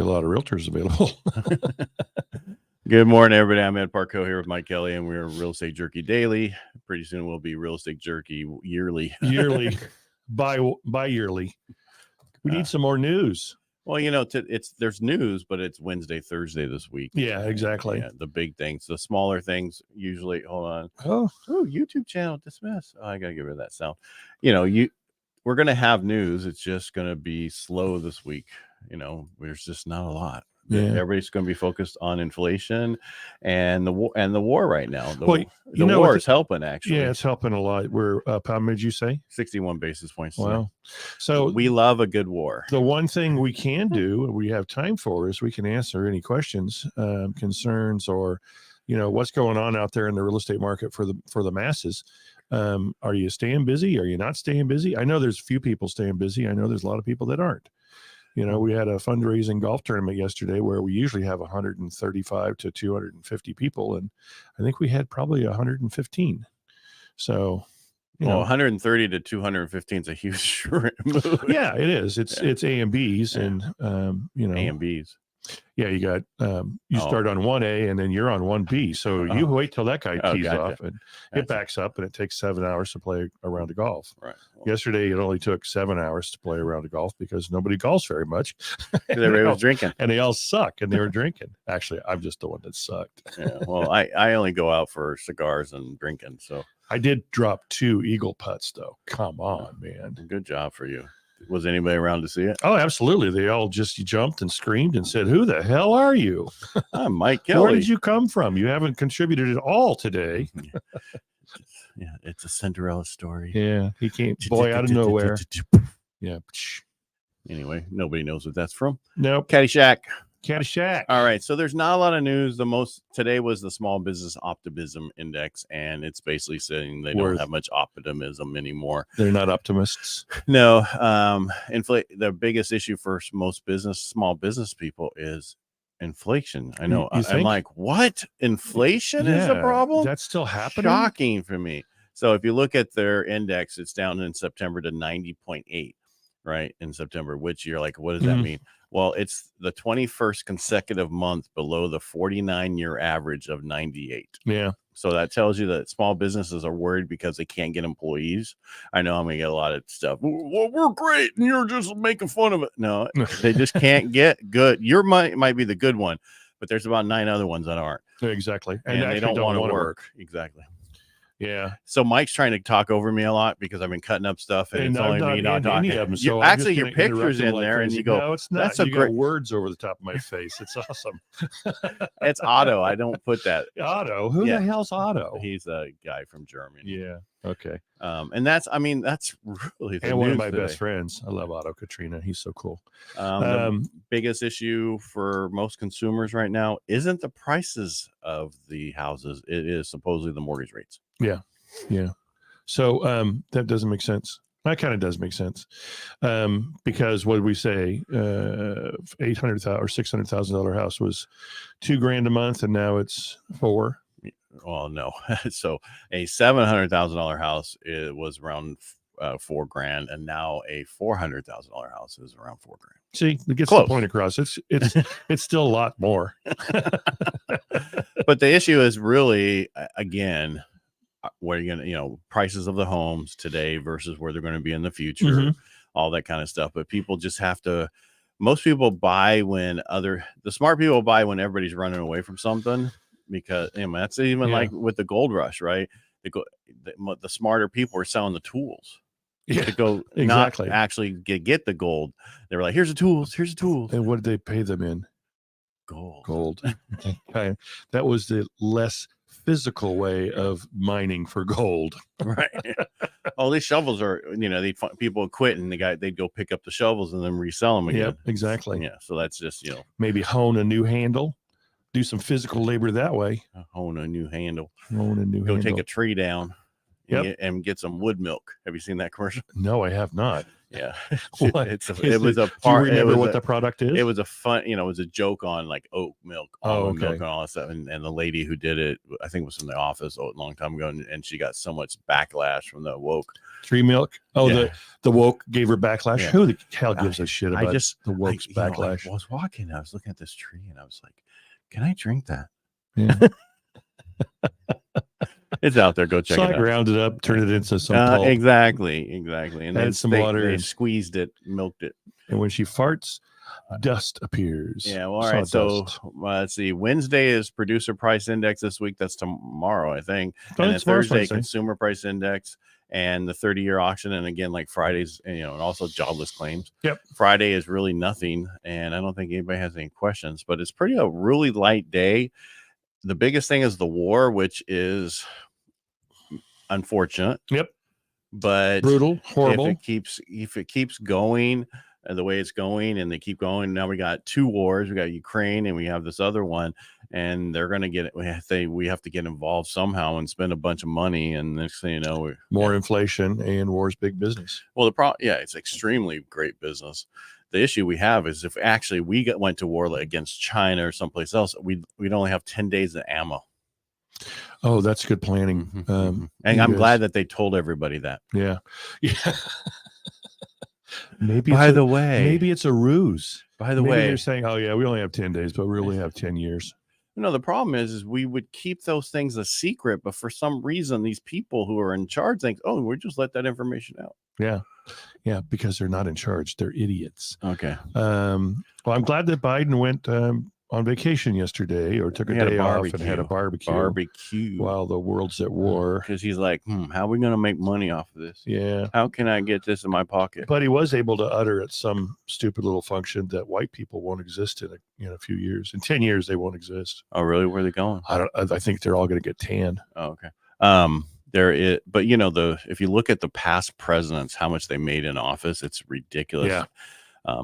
a lot of realtors available. Good morning, everybody. I'm Ed Parcaut here with Mike Kelly, and we're Real Estate Jerky Daily. Pretty soon we'll be Real Estate Jerky Yearly. Bi-yearly. We need some more news. Well, there's news, but it's Wednesday, Thursday this week. Yeah, exactly. Yeah, the big things, the smaller things usually. Hold on. Oh, YouTube channel dismiss. Oh, I gotta get rid of that sound. We're gonna have news. It's just gonna be slow this week. There's just not a lot. Yeah. Everybody's going to be focused on inflation and the war right now. The Well, war is helping, actually. Yeah, it's helping a lot. We're how many did you say? 61 basis points. Wow. So we love a good war. The one thing we can do, we have time for, is we can answer any questions, concerns, or what's going on out there in the real estate market for the masses. Are you staying busy? Are you not staying busy? I know there's a few people staying busy. I know there's a lot of people that aren't. We had a fundraising golf tournament yesterday where we usually have 135 to 250 people, and I think we had probably 115. So, 130 to 215 is a huge move. Yeah, it is. It's A and B's, and A and B's. Yeah, you got you start on 1A and then you're on 1B. So you wait till that guy tees off and it backs up, and it takes 7 hours to play a round of golf. Right. Well, yesterday, it only took 7 hours to play a round of golf because nobody golfs very much. Everybody was drinking. And they all suck, and they were drinking. Actually, I'm just the one that sucked. Yeah, well, I only go out for cigars and drinking. So I did drop 2 eagle putts, though. Come on, man. Good job for you. Was anybody around to see it? Oh, absolutely. They all just jumped and screamed and said, "Who the hell are you?" I'm Mike Kelly. Where did you come from? You haven't contributed at all today. Yeah, it's a Cinderella story. Yeah, he came boy out of nowhere. Yeah. Anyway, nobody knows what that's from. Nope. Caddyshack. All right, so there's not a lot of news. Today was the Small Business Optimism Index, and it's basically saying they don't have much optimism anymore. They're not optimists. No. The biggest issue for most small business people is inflation. I know. I'm like, what? Inflation is a problem? That's still happening? Shocking for me. So if you look at their index, it's down in September to 90.8, right? In September, which you're like, what does that mean? Well, it's the 21st consecutive month below the 49-year average of 98. Yeah. So that tells you that small businesses are worried because they can't get employees. I know I'm going to get a lot of stuff. Well, we're great, and you're just making fun of it. No, they just can't get good. Your might be the good one, but there's about 9 other ones that aren't. Exactly. And they don't want to work. Exactly. Yeah. So Mike's trying to talk over me a lot because I've been cutting up stuff, and it's only me not talking. So actually, your picture's in there, and you go, "No, it's not." That's a great words over the top of my face. It's awesome. It's Otto. I don't put that. Otto. Who the hell's Otto? He's a guy from Germany. Yeah. Okay. And that's really the one of my best friends. I love Otto Katrina. He's so cool. The biggest issue for most consumers right now isn't the prices of the houses. It is supposedly the mortgage rates. Yeah. Yeah. So that doesn't make sense. That kind of does make sense. Because what did we say? $800,000 or $600,000 house was $2,000 a month, and now it's $4,000. Well, no. So a $700,000 house was around $4,000, and now a $400,000 house is around $4,000. See, it gets the point across. It's still a lot more. But the issue is really, again, where you're gonna, prices of the homes today versus where they're going to be in the future, all that kind of stuff. But people just have to. Most people buy the smart people buy when everybody's running away from something. Because that's even like with the gold rush, right? The smarter people are selling the tools to go exactly not actually get the gold. They were like, "Here's the tools. Here's the tools." And what did they pay them in? Gold. That was the less physical way of mining for gold, right? All these shovels are, people quit and they'd go pick up the shovels and then resell them again. Yep, exactly. Yeah, so that's just maybe hone a new handle. Do some physical labor that way. Hone a new handle. Go take a tree down. Yep. And get some wood milk. Have you seen that commercial? No, I have not. Yeah. What it is was it? a Do you part. remember what the product is? It was a fun, it was a joke on like oat milk, almond milk, and all that stuff. And the lady who did it, I think, was from the office a long time ago, and she got so much backlash from the woke. Tree milk. Oh, Yeah. the woke gave her backlash. Yeah. Who the hell gives a shit about the woke's I backlash? was walking, I was looking at this tree, and I was like, "Can I drink that?" Yeah. It's out there. Go check So it I out. ground it up, turned it into some pulp. Exactly. And Added then some they water. squeezed it, milked it. And when she farts, dust appears. Yeah. Well, all right. So let's see. Wednesday is producer price index this week. That's tomorrow, I think. And then Thursday, consumer price index and the 30-year auction. And again, like Fridays, and also jobless claims. Yep. Friday is really nothing. And I don't think anybody has any questions, but it's a really light day. The biggest thing is the war, which is unfortunate. Yep. But brutal, horrible. If it keeps going the way it's going, and they keep going, now we got 2 wars. We got Ukraine and we have this other one, and they're going to get it. We have to get involved somehow and spend a bunch of money. And next thing you know, more inflation, and war's big business. Well, the problem, it's extremely great business. The issue we have is if actually we went to war against China or someplace else, we'd only have 10 days of ammo. Oh, that's good planning. Mm-hmm. And I'm glad that they told everybody that. Yeah. Yeah. Maybe it's a ruse. By the way, they're saying, "Oh yeah, we only have 10 days, but we really have 10 years." No, the problem is we would keep those things a secret, but for some reason, these people who are in charge think, "Oh, we just let that information out." Yeah. Yeah, because they're not in charge. They're idiots. Okay. Well, I'm glad that Biden went on vacation yesterday, or took a day off and had a barbecue while the world's at war. Because he's like, how are we going to make money off of this? Yeah. How can I get this in my pocket? But he was able to utter at some stupid little function that white people won't exist in a few years. In 10 years, they won't exist. Oh, really? Where are they going? I think they're all going to get tanned. Oh, okay. But if you look at the past presidents, how much they made in office, it's ridiculous. Yeah.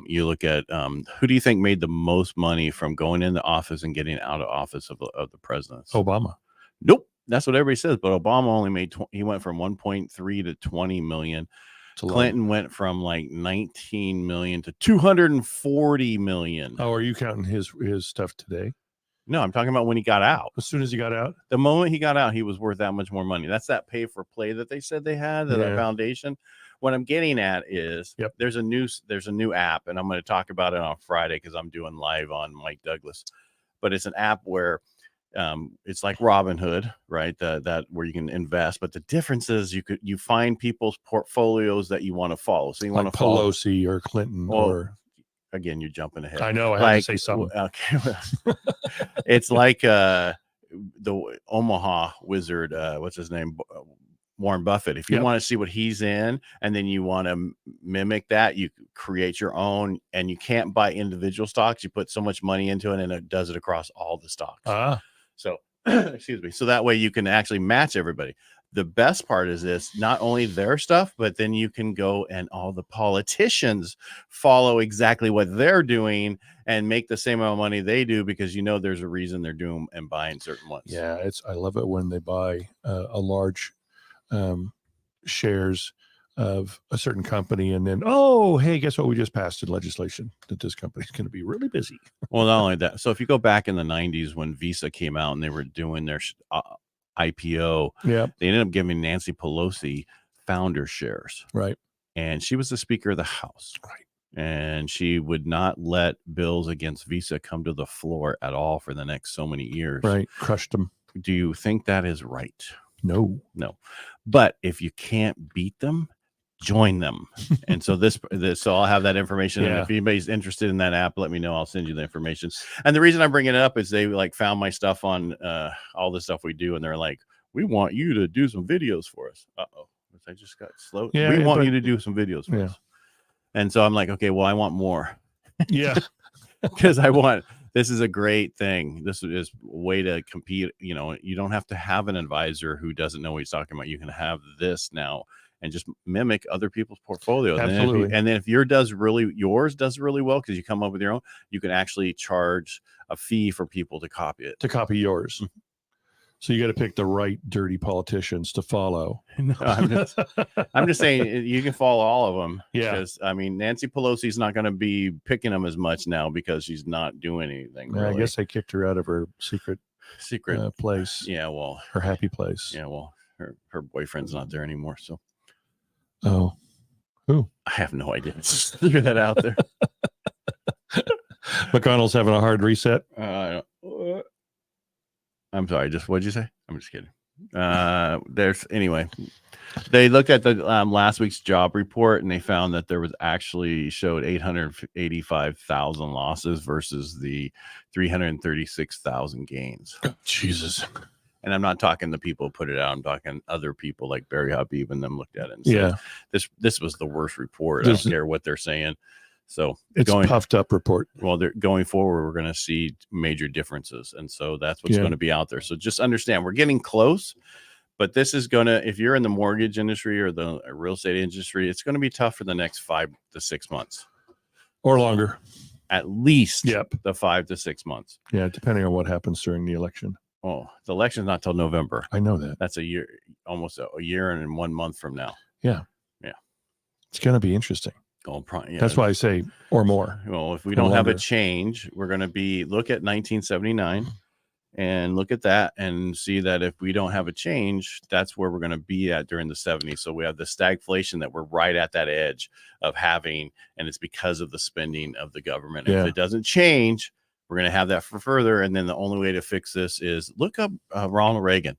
You look at who do you think made the most money from going into office and getting out of office of the presidents? Obama. Nope. That's what everybody says. But Obama only made, he went from 1.3 to 20 million. Clinton went from like 19 million to 240 million. Oh, are you counting his stuff today? No, I'm talking about when he got out. As soon as he got out? The moment he got out, he was worth that much more money. That's that pay for play that they said they had, that foundation. What I'm getting at is there's a new app, and I'm going to talk about it on Friday because I'm doing live on Mike Douglas. But it's an app where it's like Robinhood, right? That where you can invest, but the difference is you find people's portfolios that you want to follow. So you want to follow Pelosi or Clinton or. Again, you're jumping ahead. I know. I have to say something. Okay. It's like the Omaha wizard. What's his name? Warren Buffett. If you want to see what he's in, and then you want to mimic that, you create your own, and you can't buy individual stocks. You put so much money into it, and it does it across all the stocks. So, excuse me. So that way you can actually match everybody. The best part is this, not only their stuff, but then you can go and all the politicians follow exactly what they're doing and make the same amount of money they do, because there's a reason they're doing and buying certain ones. Yeah, I love it when they buy a large shares of a certain company, and then, oh, hey, guess what? We just passed legislation that this company's going to be really busy. Well, not only that. So if you go back in the 90s when Visa came out and they were doing their IPO, they ended up giving Nancy Pelosi founder shares. Right. And she was the Speaker of the House. Right. And she would not let bills against Visa come to the floor at all for the next so many years. Right. Crushed them. Do you think that is right? No. But if you can't beat them, join them. And so so I'll have that information. And if anybody's interested in that app, let me know. I'll send you the information. And the reason I'm bringing it up is they found my stuff on all the stuff we do. And they're like, we want you to do some videos for us. Uh-oh. I just got slow. Yeah, we want you to do some videos for us. And so I'm like, okay, well, I want more. Yeah. Because this is a great thing. This is a way to compete. You don't have to have an advisor who doesn't know what he's talking about. You can have this now and just mimic other people's portfolios. Absolutely. And then if yours does really well, because you come up with your own, you can actually charge a fee for people to copy it. To copy yours. So you got to pick the right dirty politicians to follow. No, I'm just saying you can follow all of them. Yeah. Because, I mean, Nancy Pelosi's not going to be picking them as much now because she's not doing anything. Really. I guess they kicked her out of her secret place. Yeah, well, her happy place. Yeah, well, her boyfriend's not there anymore. So, oh, who? I have no idea. Just threw that out there. McConnell's having a hard reset. I'm sorry. Just what'd you say? I'm just kidding. Anyway, they looked at the last week's job report and they found that there was actually showed 885,000 losses versus the 336,000 gains. Oh, Jesus. And I'm not talking the people who put it out. I'm talking other people like Barry Habib and them looked at it and said, this was the worst report. I don't care what they're saying. So it's a puffed up report. Well, they're going forward, we're going to see major differences. And so that's what's going to be out there. So just understand we're getting close, but this is going to, if you're in the mortgage industry or the real estate industry, it's going to be tough for the next 5 to 6 months or longer, at least the 5 to 6 months. Yeah. Depending on what happens during the election. Oh, the election's not till November. I know that. That's a year, almost a year and 1 month from now. Yeah. Yeah. It's going to be interesting. Oh, that's why I say or more. Well, if we don't have a change, we're going to look at 1979 and look at that and see that if we don't have a change, that's where we're going to be at during the 70s. So we have the stagflation that we're right at that edge of having, and it's because of the spending of the government. If it doesn't change, we're going to have that for further. And then the only way to fix this is look up Ronald Reagan.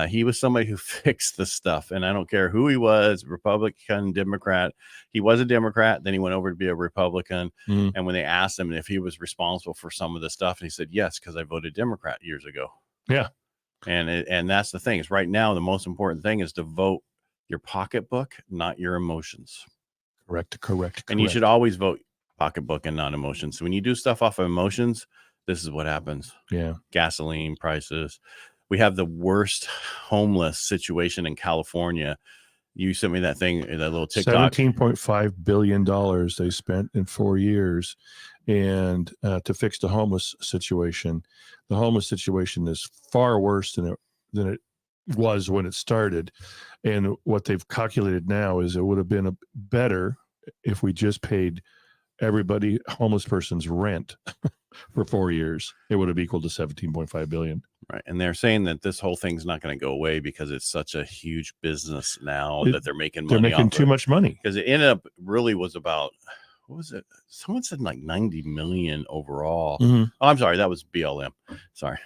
He was somebody who fixed the stuff, and I don't care who he was, Republican, Democrat. He was a Democrat. Then he went over to be a Republican. And when they asked him if he was responsible for some of the stuff, he said, yes, because I voted Democrat years ago. Yeah. And that's the thing is right now, the most important thing is to vote your pocketbook, not your emotions. Correct. And you should always vote pocketbook and not emotions. So when you do stuff off of emotions, this is what happens. Yeah. Gasoline prices. We have the worst homeless situation in California. You sent me that thing, that little TikTok. $17.5 billion they spent in 4 years. And to fix the homeless situation. The homeless situation is far worse than it was when it started. And what they've calculated now is it would have been better if we just paid everybody, homeless person's rent for 4 years. It would have equaled to 17.5 billion. Right. And they're saying that this whole thing's not going to go away because it's such a huge business now that they're making money. They're making too much money. Because it ended up really was about, what was it? Someone said like 90 million overall. Oh, I'm sorry. That was BLM. Sorry.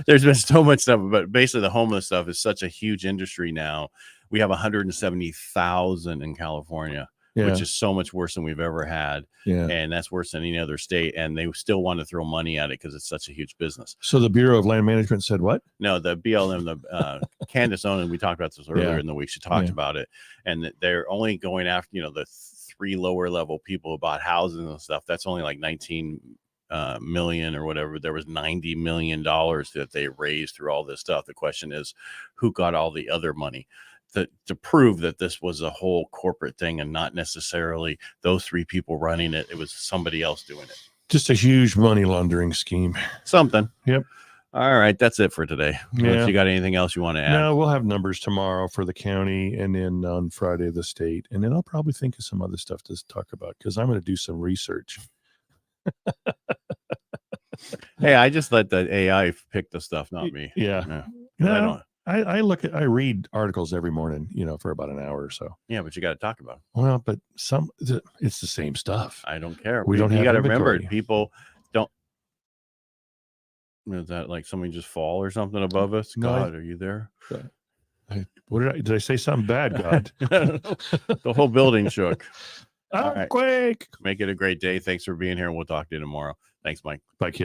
There's been so much stuff, but basically the homeless stuff is such a huge industry now. We have 170,000 in California. Which is so much worse than we've ever had. Yeah. And that's worse than any other state. And they still want to throw money at it because it's such a huge business. So the Bureau of Land Management said what? No, the BLM, the Candace Onen, we talked about this earlier in the week. She talked about it. And they're only going after, the 3 lower level people who bought houses and stuff. That's only like 19 million or whatever. There was $90 million that they raised through all this stuff. The question is, who got all the other money? To prove that this was a whole corporate thing and not necessarily those 3 people running it. It was somebody else doing it. Just a huge money laundering scheme. Something. Yep. All right. That's it for today. Yeah. If you got anything else you want to add? No, we'll have numbers tomorrow for the county and then on Friday, the state. And then I'll probably think of some other stuff to talk about because I'm going to do some research. Hey, I just let the AI pick the stuff, not me. Yeah. No. I read articles every morning, for about an hour or so. Yeah, but you got to talk about it. Well, but it's the same stuff. I don't care. You got to remember, people don't. Is that like somebody just fall or something above us? No, God, are you there? Did I say something bad, God? The whole building shook. Earthquake. Make it a great day. Thanks for being here, and we'll talk to you tomorrow. Thanks, Mike. Bye, kid.